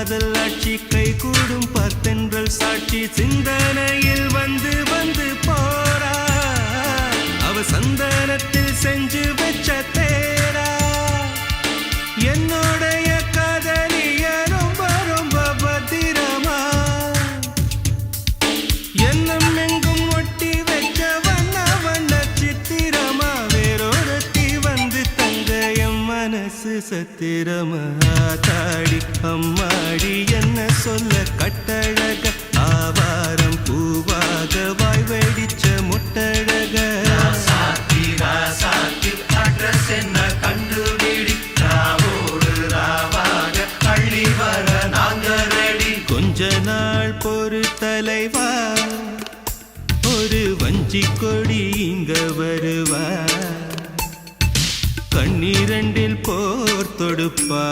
காதல் ஆட்சி கை கூடும் பார்த்தென்றல் சாட்சி சிந்தனையில் வந்து வந்து போறா அவ சந்தனத்தில் செஞ்சு வச்ச தேரா என்னோடைய காதலிய ரொம்ப ரொம்ப பத்திரமா எண்ணம் எங்கும் ஒட்டி வச்ச வண்ண வண்ண சித்திரமா வேறொருத்தி வந்து தங்க என் மனசு சத்திரமா தாடி அம்மாடி என்ன சொல்ல கட்டழக ஆவாரம் பூவாக வாய் வெடிச்ச முட்டழக அட்ரஸ் என்ன கண்டுபிடி ராவோடு ராவாக அள்ளி வர நாங்க ரெடி கொஞ்ச நாள் பொறு தலைவா ஒரு வஞ்சி கொடி இங்க வருவா கண்ணீரண்டில் போர் தொடுப்பா